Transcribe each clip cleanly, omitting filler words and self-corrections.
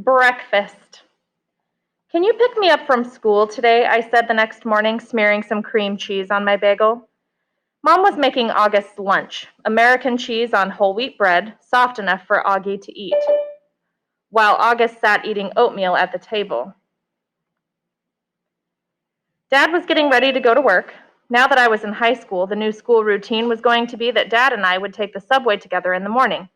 Breakfast. Can you pick me up from school today? I said the next morning, smearing some cream cheese on my bagel. Mom was making August's lunch, American cheese on whole wheat bread, soft enough for Augie to eat, while August sat eating oatmeal at the table. Dad was getting ready to go to work. Now that I was in high school, the new school routine was going to be that Dad and I would take the subway together in the morning,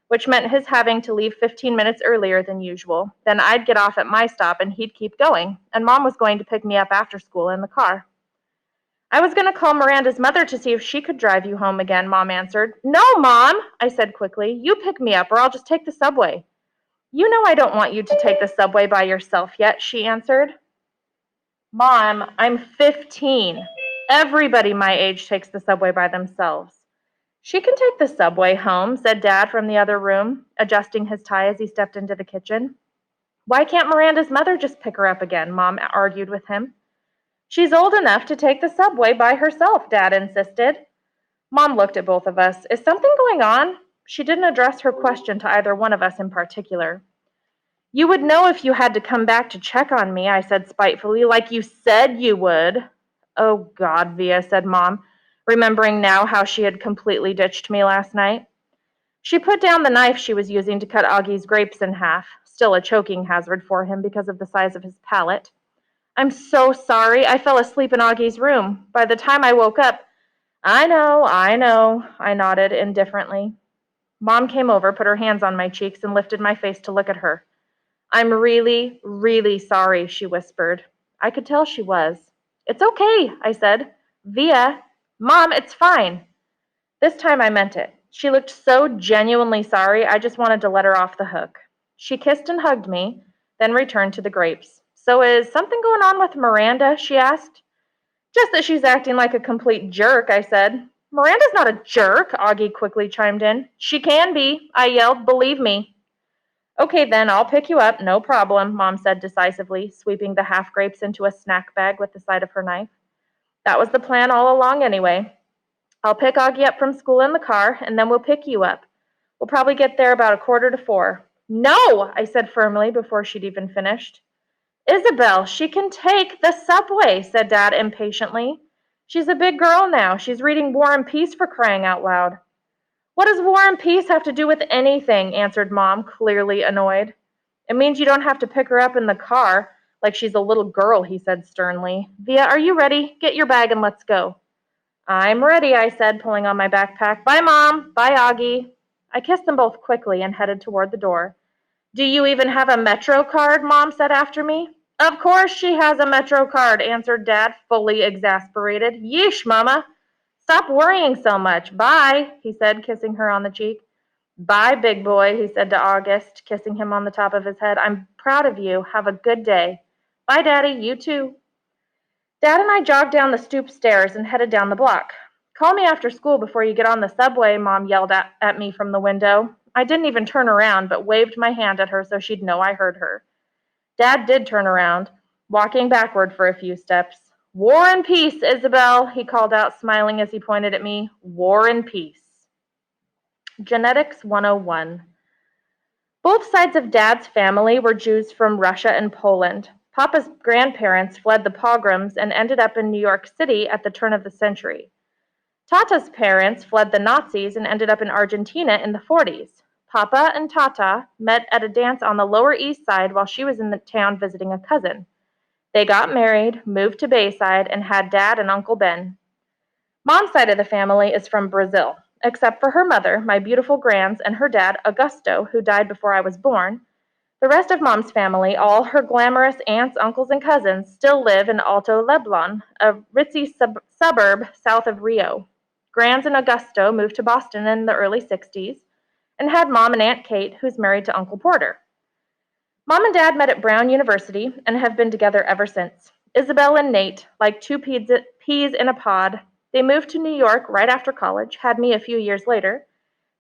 which meant his having to leave 15 minutes earlier than usual. Then I'd get off at my stop and he'd keep going, and Mom was going to pick me up after school in the car. I was going to call Miranda's mother to see if she could drive you home again, Mom answered. No, Mom, I said quickly. You pick me up or I'll just take the subway. You know I don't want you to take the subway by yourself yet, she answered. Mom, I'm 15. Everybody my age takes the subway by themselves. She can take the subway home, said Dad from the other room, adjusting his tie as he stepped into the kitchen. Why can't Miranda's mother just pick her up again? Mom argued with him. She's old enough to take the subway by herself, Dad insisted. Mom looked at both of us. Is something going on? She didn't address her question to either one of us in particular. You would know if you had to come back to check on me, I said spitefully, like you said you would. Oh, God, Via, said Mom, remembering now how she had completely ditched me last night. She put down the knife she was using to cut Augie's grapes in half, still a choking hazard for him because of the size of his palate. I'm so sorry. I fell asleep in Augie's room. By the time I woke up, I know, I nodded indifferently. Mom came over, put her hands on my cheeks, and lifted my face to look at her. I'm really, really sorry, she whispered. I could tell she was. It's okay, I said. Via, Mom, it's fine. This time I meant it. She looked so genuinely sorry, I just wanted to let her off the hook. She kissed and hugged me, then returned to the grapes. So is something going on with Miranda? She asked. Just that she's acting like a complete jerk, I said. Miranda's not a jerk, Augie quickly chimed in. She can be, I yelled, believe me. Okay then, I'll pick you up, no problem, Mom said decisively, sweeping the half grapes into a snack bag with the side of her knife. That was the plan all along anyway. I'll pick Augie up from school in the car, and then we'll pick you up. We'll probably get there about 3:45. No, I said firmly before she'd even finished. Isabel, she can take the subway, said Dad impatiently. She's a big girl now. She's reading War and Peace for crying out loud. What does War and Peace have to do with anything? Answered Mom, clearly annoyed. It means you don't have to pick her up in the car like she's a little girl, he said sternly. Via, are you ready? Get your bag and let's go. I'm ready, I said, pulling on my backpack. Bye, Mom. Bye, Augie. I kissed them both quickly and headed toward the door. Do you even have a Metro card? Mom said after me. Of course she has a Metro card, answered Dad, fully exasperated. Yeesh, Mama. Stop worrying so much. Bye, he said, kissing her on the cheek. Bye, big boy, he said to August, kissing him on the top of his head. I'm proud of you. Have a good day. Bye, Daddy. You too. Dad and I jogged down the stoop stairs and headed down the block. Call me after school before you get on the subway, Mom yelled at me from the window. I didn't even turn around, but waved my hand at her so she'd know I heard her. Dad did turn around, walking backward for a few steps. War and peace, Isabel, he called out, smiling as he pointed at me. War and peace. Genetics 101. Both sides of Dad's family were Jews from Russia and Poland. Papa's grandparents fled the pogroms and ended up in New York City at the turn of the century. Tata's parents fled the Nazis and ended up in Argentina in the 40s. Papa and Tata met at a dance on the Lower East Side while she was in the town visiting a cousin. They got married, moved to Bayside, and had Dad and Uncle Ben. Mom's side of the family is from Brazil, except for her mother, my beautiful grands, and her dad, Augusto, who died before I was born. The rest of Mom's family, all her glamorous aunts, uncles, and cousins, still live in Alto Leblon, a ritzy suburb south of Rio. Grands and Augusto moved to Boston in the early 60s and had Mom and Aunt Kate, who's married to Uncle Porter. Mom and Dad met at Brown University and have been together ever since. Isabel and Nate, like two peas in a pod, they moved to New York right after college, had me a few years later,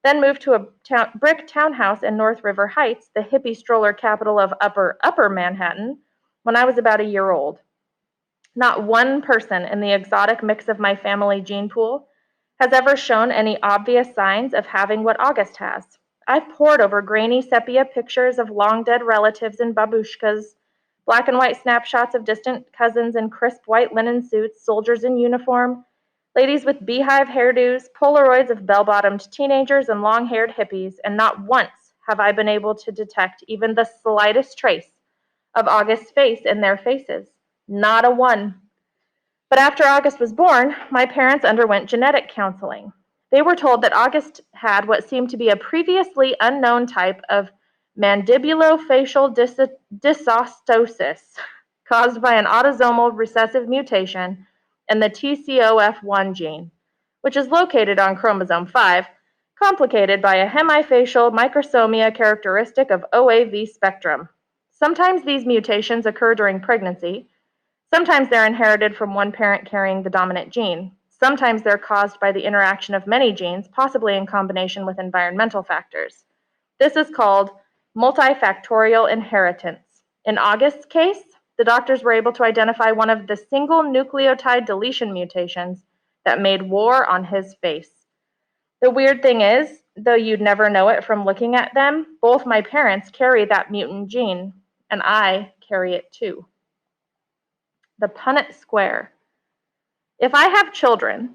then moved to a brick townhouse in North River Heights, the hippie stroller capital of Upper Manhattan, when I was about a year old. Not one person in the exotic mix of my family gene pool has ever shown any obvious signs of having what August has. I've pored over grainy sepia pictures of long-dead relatives in babushkas, black and white snapshots of distant cousins in crisp white linen suits, soldiers in uniform, ladies with beehive hairdos, Polaroids of bell-bottomed teenagers and long-haired hippies, and not once have I been able to detect even the slightest trace of August's face in their faces. Not a one. But after August was born, my parents underwent genetic counseling. They were told that August had what seemed to be a previously unknown type of mandibulofacial dysostosis caused by an autosomal recessive mutation in the TCOF1 gene, which is located on chromosome 5, complicated by a hemifacial microsomia characteristic of OAV spectrum. Sometimes these mutations occur during pregnancy. Sometimes they're inherited from one parent carrying the dominant gene. Sometimes they're caused by the interaction of many genes, possibly in combination with environmental factors. This is called multifactorial inheritance. In August's case, the doctors were able to identify one of the single nucleotide deletion mutations that made war on his face. The weird thing is, though you'd never know it from looking at them, both my parents carry that mutant gene, and I carry it too. The Punnett Square. If I have children,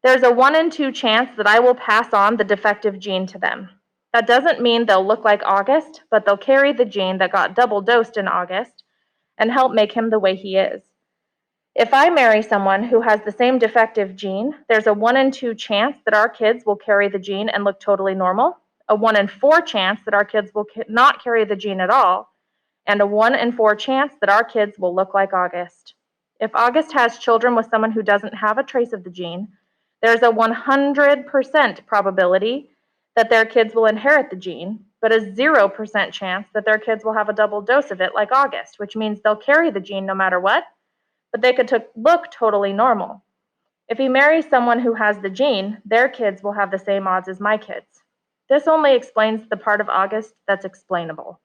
there's a 1 in 2 chance that I will pass on the defective gene to them. That doesn't mean they'll look like August, but they'll carry the gene that got double dosed in August and help make him the way he is. If I marry someone who has the same defective gene, there's a 1 in 2 chance that our kids will carry the gene and look totally normal, a 1 in 4 chance that our kids will not carry the gene at all, and a 1 in 4 chance that our kids will look like August. If August has children with someone who doesn't have a trace of the gene, there's a 100% probability that their kids will inherit the gene, but a 0% chance that their kids will have a double dose of it like August, which means they'll carry the gene no matter what, but they could look totally normal. If he marries someone who has the gene, their kids will have the same odds as my kids. This only explains the part of August that's explainable.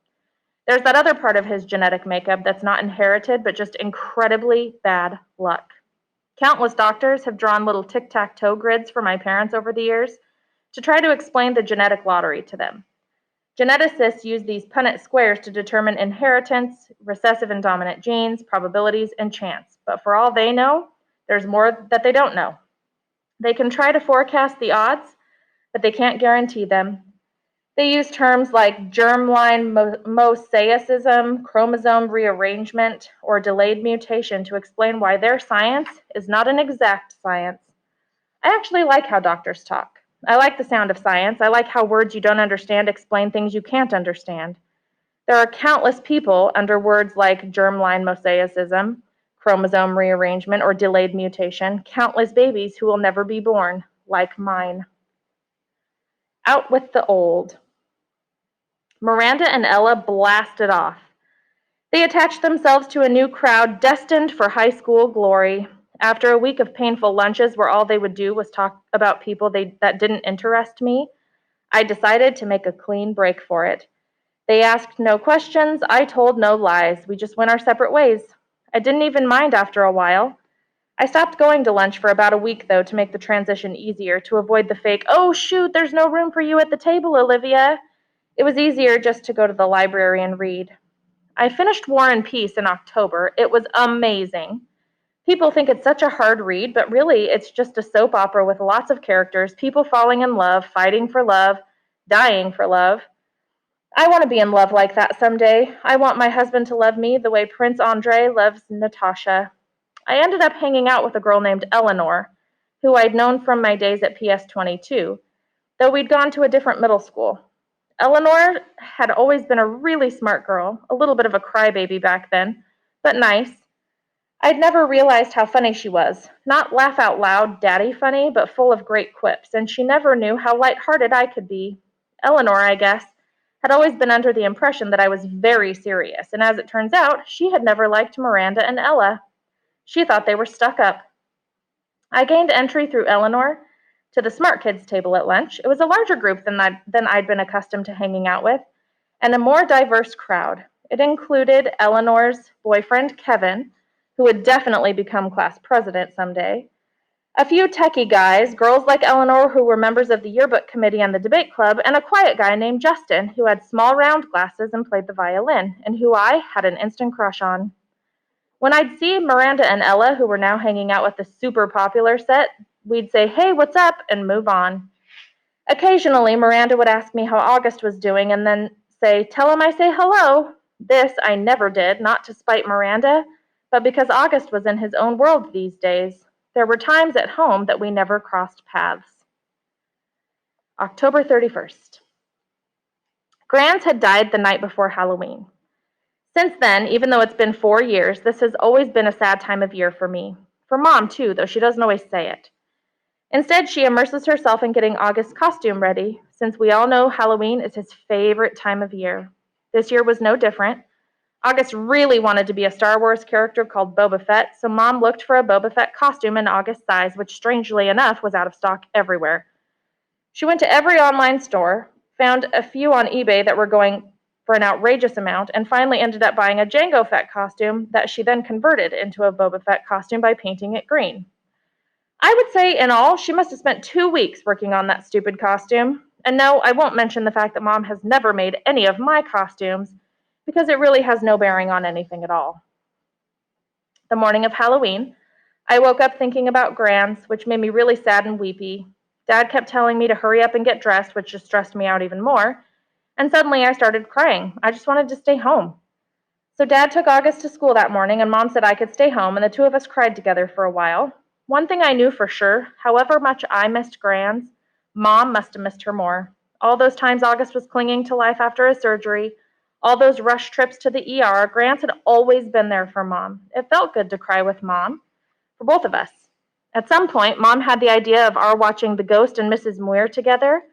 There's that other part of his genetic makeup that's not inherited, but just incredibly bad luck. Countless doctors have drawn little tic-tac-toe grids for my parents over the years to try to explain the genetic lottery to them. Geneticists use these Punnett squares to determine inheritance, recessive and dominant genes, probabilities, and chance. But for all they know, there's more that they don't know. They can try to forecast the odds, but they can't guarantee them. They use terms like germline mosaicism, chromosome rearrangement, or delayed mutation to explain why their science is not an exact science. I actually like how doctors talk. I like the sound of science. I like how words you don't understand explain things you can't understand. There are countless people under words like germline mosaicism, chromosome rearrangement, or delayed mutation, countless babies who will never be born, like mine. Out with the old. Miranda and Ella blasted off. They attached themselves to a new crowd destined for high school glory. After a week of painful lunches where all they would do was talk about people that didn't interest me, I decided to make a clean break for it. They asked no questions, I told no lies. We just went our separate ways. I didn't even mind after a while. I stopped going to lunch for about a week, though, to make the transition easier, to avoid the fake, "Oh, shoot, there's no room for you at the table, Olivia." It was easier just to go to the library and read. I finished War and Peace in October. It was amazing. People think it's such a hard read, but really it's just a soap opera with lots of characters, people falling in love, fighting for love, dying for love. I want to be in love like that someday. I want my husband to love me the way Prince Andrei loves Natasha. I ended up hanging out with a girl named Eleanor, who I'd known from my days at PS22, though we'd gone to a different middle school. Eleanor had always been a really smart girl, a little bit of a crybaby back then, but nice. I'd never realized how funny she was. Not laugh out loud, daddy funny, but full of great quips, and she never knew how lighthearted I could be. Eleanor, I guess, had always been under the impression that I was very serious, and as it turns out, she had never liked Miranda and Ella. She thought they were stuck up. I gained entry through Eleanor to the smart kids table at lunch. It was a larger group than I'd been accustomed to hanging out with, and a more diverse crowd. It included Eleanor's boyfriend, Kevin, who would definitely become class president someday, A few techie guys, girls like Eleanor who were members of the yearbook committee and the debate club, and a quiet guy named Justin who had small round glasses and played the violin, and who I had an instant crush on. When I'd see Miranda and Ella, who were now hanging out with the super popular set, we'd say, "Hey, what's up?" and move on. Occasionally, Miranda would ask me how August was doing and then say, "Tell him I say hello." This I never did, not to spite Miranda, but because August was in his own world these days. There were times at home that we never crossed paths. October 31st. Grans had died the night before Halloween. Since then, even though it's been 4 years, this has always been a sad time of year for me. For Mom, too, though she doesn't always say it. Instead, she immerses herself in getting August's costume ready, since we all know Halloween is his favorite time of year. This year was no different. August really wanted to be a Star Wars character called Boba Fett, so Mom looked for a Boba Fett costume in August's size, which strangely enough was out of stock everywhere. She went to every online store, found a few on eBay that were going for an outrageous amount, and finally ended up buying a Jango Fett costume that she then converted into a Boba Fett costume by painting it green. I would say in all, she must have spent 2 weeks working on that stupid costume. And no, I won't mention the fact that Mom has never made any of my costumes, because it really has no bearing on anything at all. The morning of Halloween, I woke up thinking about Grans, which made me really sad and weepy. Dad kept telling me to hurry up and get dressed, which just stressed me out even more. And suddenly I started crying. I just wanted to stay home. So Dad took August to school that morning, and Mom said I could stay home, and the two of us cried together for a while. One thing I knew for sure, however much I missed Grans, Mom must have missed her more. All those times August was clinging to life after his surgery, all those rush trips to the ER, Grans had always been there for Mom. It felt good to cry with Mom, for both of us. At some point, Mom had the idea of our watching The Ghost and Mrs. Muir together,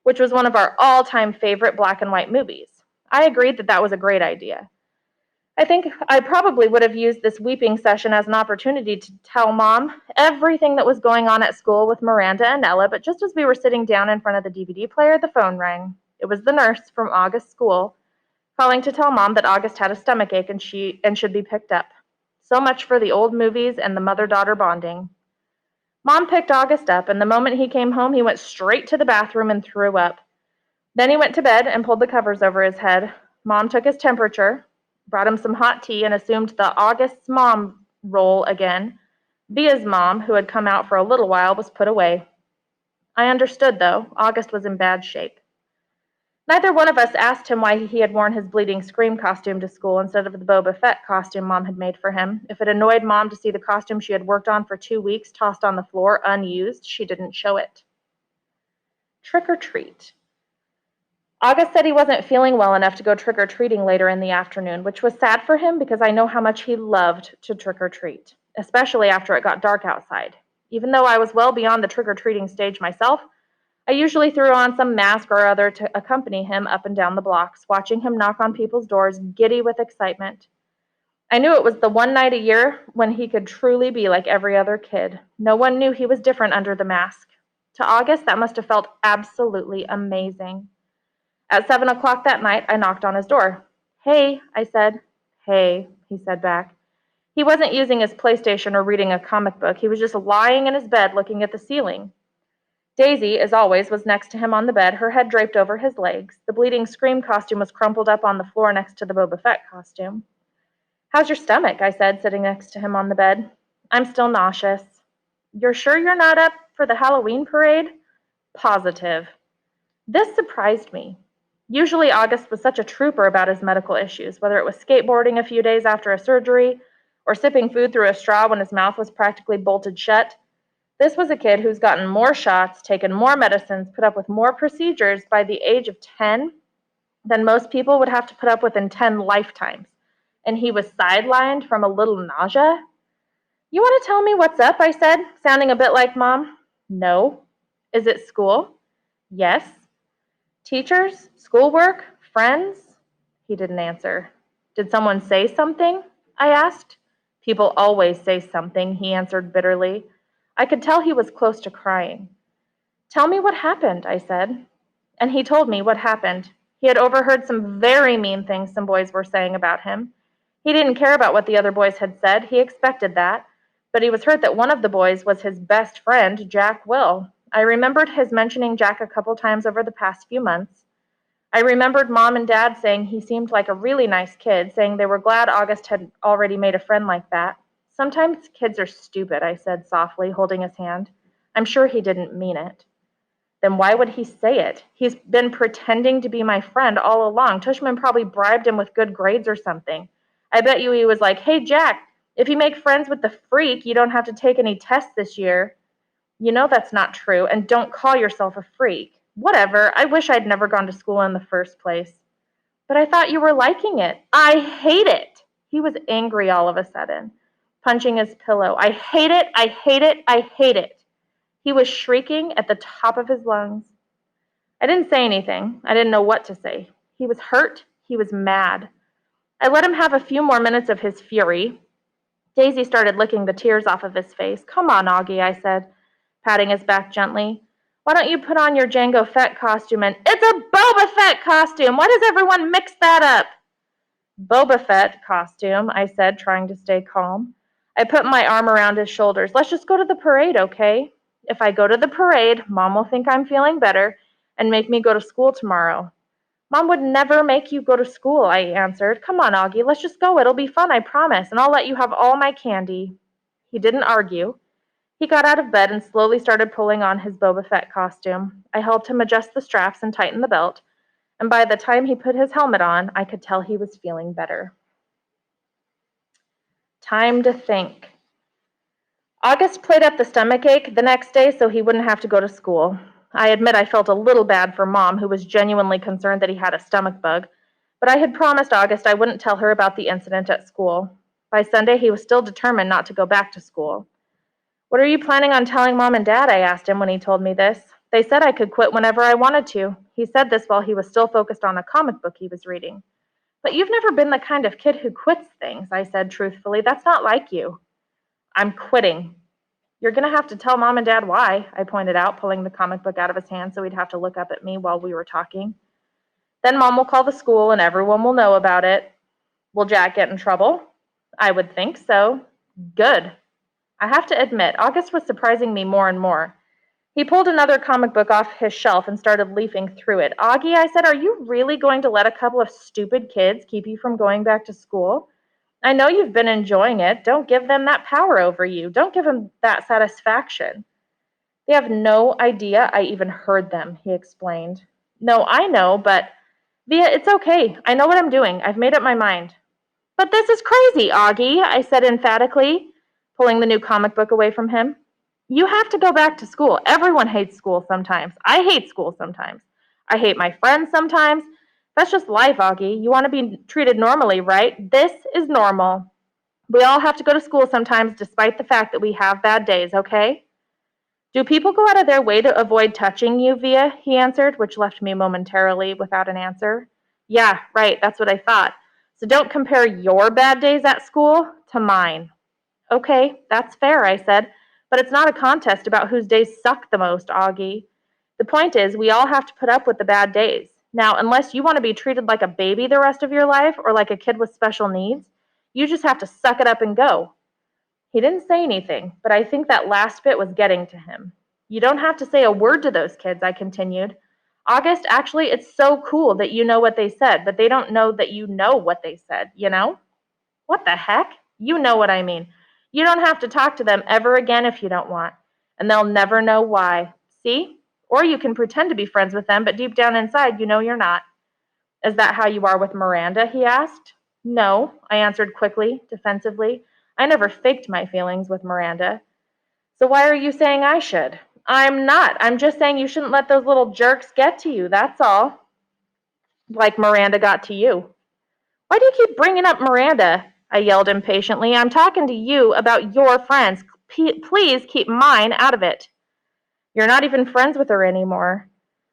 which was one of our all-time favorite black and white movies. I agreed that that was a great idea. I think I probably would have used this weeping session as an opportunity to tell Mom everything that was going on at school with Miranda and Ella, but just as we were sitting down in front of the DVD player, the phone rang. It was the nurse from August's school calling to tell Mom that August had a stomachache and should be picked up. So much for the old movies and the mother-daughter bonding. Mom picked August up, and the moment he came home, he went straight to the bathroom and threw up. Then he went to bed and pulled the covers over his head. Mom took his temperature, brought him some hot tea, and assumed the August's mom role again. Via's mom, who had come out for a little while, was put away. I understood, though. August was in bad shape. Neither one of us asked him why he had worn his bleeding Scream costume to school instead of the Boba Fett costume Mom had made for him. If it annoyed Mom to see the costume she had worked on for 2 weeks tossed on the floor unused, she didn't show it. Trick or treat. August said he wasn't feeling well enough to go trick-or-treating later in the afternoon, which was sad for him because I know how much he loved to trick-or-treat, especially after it got dark outside. Even though I was well beyond the trick-or-treating stage myself, I usually threw on some mask or other to accompany him up and down the blocks, watching him knock on people's doors, giddy with excitement. I knew it was the one night a year when he could truly be like every other kid. No one knew he was different under the mask. To August, that must have felt absolutely amazing. At 7 o'clock that night, I knocked on his door. "Hey," I said. "Hey," he said back. He wasn't using his PlayStation or reading a comic book. He was just lying in his bed looking at the ceiling. Daisy, as always, was next to him on the bed, her head draped over his legs. The bleeding Scream costume was crumpled up on the floor next to the Boba Fett costume. "How's your stomach?" I said, sitting next to him on the bed. "I'm still nauseous." "You're sure you're not up for the Halloween parade?" "Positive." This surprised me. Usually August was such a trooper about his medical issues, whether it was skateboarding a few days after a surgery or sipping food through a straw when his mouth was practically bolted shut. This was a kid who's gotten more shots, taken more medicines, put up with more procedures by the age of 10 than most people would have to put up with in 10 lifetimes. And he was sidelined from a little nausea? "You want to tell me what's up?" I said, sounding a bit like Mom. "No." "Is it school?" "Yes." "Teachers? Schoolwork? Friends?" He didn't answer. "Did someone say something?" I asked. "People always say something," he answered bitterly. I could tell he was close to crying. "Tell me what happened," I said. And he told me what happened. He had overheard some very mean things some boys were saying about him. He didn't care about what the other boys had said. He expected that. but he was hurt that one of the boys was his best friend, Jack Will. I remembered his mentioning Jack a couple times over the past few months. I remembered Mom and Dad saying he seemed like a really nice kid, saying they were glad August had already made a friend like that. Sometimes kids are stupid, I said softly, holding his hand. I'm sure he didn't mean it. Then why would he say it? He's been pretending to be my friend all along. Tushman probably bribed him with good grades or something. I bet you he was like, hey, Jack, if you make friends with the freak, you don't have to take any tests this year. You know that's not true, and don't call yourself a freak. Whatever, I wish I'd never gone to school in the first place. But I thought you were liking it. I hate it. He was angry all of a sudden, punching his pillow. I hate it, I hate it, I hate it. He was shrieking at the top of his lungs. I didn't say anything. I didn't know what to say. He was hurt. He was mad. I let him have a few more minutes of his fury. Daisy started licking the tears off of his face. Come on, Augie, I said, patting his back gently. Why don't you put on your Jango Fett costume and... It's a Boba Fett costume! Why does everyone mix that up? Boba Fett costume, I said, trying to stay calm. I put my arm around his shoulders. Let's just go to the parade, okay? If I go to the parade, Mom will think I'm feeling better and make me go to school tomorrow. Mom would never make you go to school, I answered. Come on, Augie, let's just go. It'll be fun, I promise, and I'll let you have all my candy. He didn't argue. He got out of bed and slowly started pulling on his Boba Fett costume. I helped him adjust the straps and tighten the belt, and by the time he put his helmet on, I could tell he was feeling better. Time to think. August played up the stomachache the next day so he wouldn't have to go to school. I admit I felt a little bad for Mom, who was genuinely concerned that he had a stomach bug, but I had promised August I wouldn't tell her about the incident at school. By Sunday, he was still determined not to go back to school. What are you planning on telling Mom and Dad? I asked him when he told me this. They said I could quit whenever I wanted to. He said this while he was still focused on a comic book he was reading. But you've never been the kind of kid who quits things, I said truthfully. That's not like you. I'm quitting. You're going to have to tell Mom and Dad why, I pointed out, pulling the comic book out of his hand so he'd have to look up at me while we were talking. Then Mom will call the school and everyone will know about it. Will Jack get in trouble? I would think so. Good. I have to admit, August was surprising me more and more. He pulled another comic book off his shelf and started leafing through it. Augie, I said, are you really going to let a couple of stupid kids keep you from going back to school? I know you've been enjoying it. Don't give them that power over you. Don't give them that satisfaction. They have no idea I even heard them, he explained. No, I know, but Via, it's okay. I know what I'm doing. I've made up my mind. But this is crazy, Augie, I said emphatically, pulling the new comic book away from him. You have to go back to school. Everyone hates school sometimes. I hate school sometimes. I hate my friends sometimes. That's just life, Augie. You want to be treated normally, right? This is normal. We all have to go to school sometimes despite the fact that we have bad days, okay? Do people go out of their way to avoid touching you, Via? He answered, which left me momentarily without an answer. Yeah, right, that's what I thought. So don't compare your bad days at school to mine. Okay, that's fair, I said, but it's not a contest about whose days suck the most, Augie. The point is, we all have to put up with the bad days. Now, unless you want to be treated like a baby the rest of your life or like a kid with special needs, you just have to suck it up and go. He didn't say anything, but I think that last bit was getting to him. You don't have to say a word to those kids, I continued. August, actually, it's so cool that you know what they said, but they don't know that you know what they said, you know? What the heck? You know what I mean. You don't have to talk to them ever again if you don't want, and they'll never know why. See? Or you can pretend to be friends with them, but deep down inside, you know you're not. Is that how you are with Miranda? He asked. No, I answered quickly, defensively. I never faked my feelings with Miranda. So why are you saying I should? I'm not. I'm just saying you shouldn't let those little jerks get to you, that's all. Like Miranda got to you. Why do you keep bringing up Miranda? I yelled impatiently. I'm talking to you about your friends. Please keep mine out of it. You're not even friends with her anymore.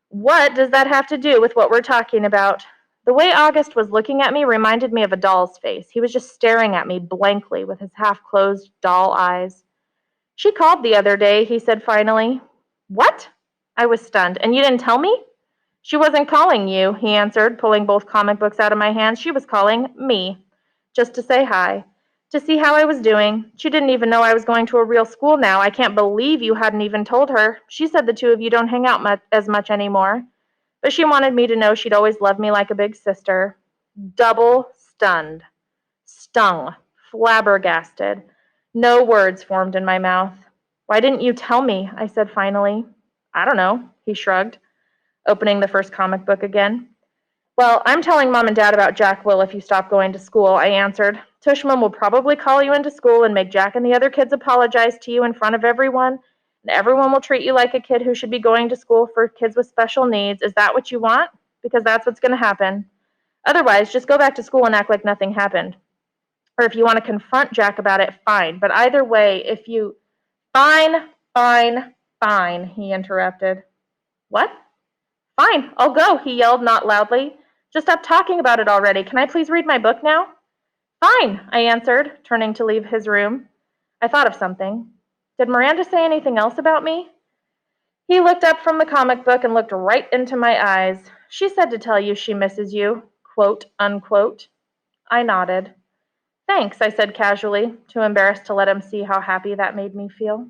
What does that have to do with what we're talking about? The way August was looking at me reminded me of a doll's face. He was just staring at me blankly with his half-closed doll eyes. She called the other day, he said finally. What? I was stunned. And you didn't tell me? She wasn't calling you, he answered, pulling both comic books out of my hands. She was calling me, just to say hi. to see how I was doing. She didn't even know I was going to a real school now. I can't believe you hadn't even told her. She said the two of you don't hang out as much anymore. But she wanted me to know she'd always loved me like a big sister. Double stunned. Stung. Flabbergasted. No words formed in my mouth. Why didn't you tell me? I said finally. I don't know, he shrugged, opening the first comic book again. Well, I'm telling Mom and Dad about Jack Will if you stop going to school, I answered. Tushman will probably call you into school and make Jack and the other kids apologize to you in front of everyone, and everyone will treat you like a kid who should be going to school for kids with special needs. Is that what you want? Because that's what's going to happen. Otherwise, just go back to school and act like nothing happened. Or if you want to confront Jack about it, fine. But either way, if you... Fine, fine, fine, he interrupted. What? Fine, I'll go, he yelled, not loudly. Just stop talking about it already. Can I please read my book now? Fine, I answered, turning to leave his room. I thought of something. Did Miranda say anything else about me? He looked up from the comic book and looked right into my eyes. She said to tell you she misses you, quote, unquote. I nodded. Thanks, I said casually, too embarrassed to let him see how happy that made me feel.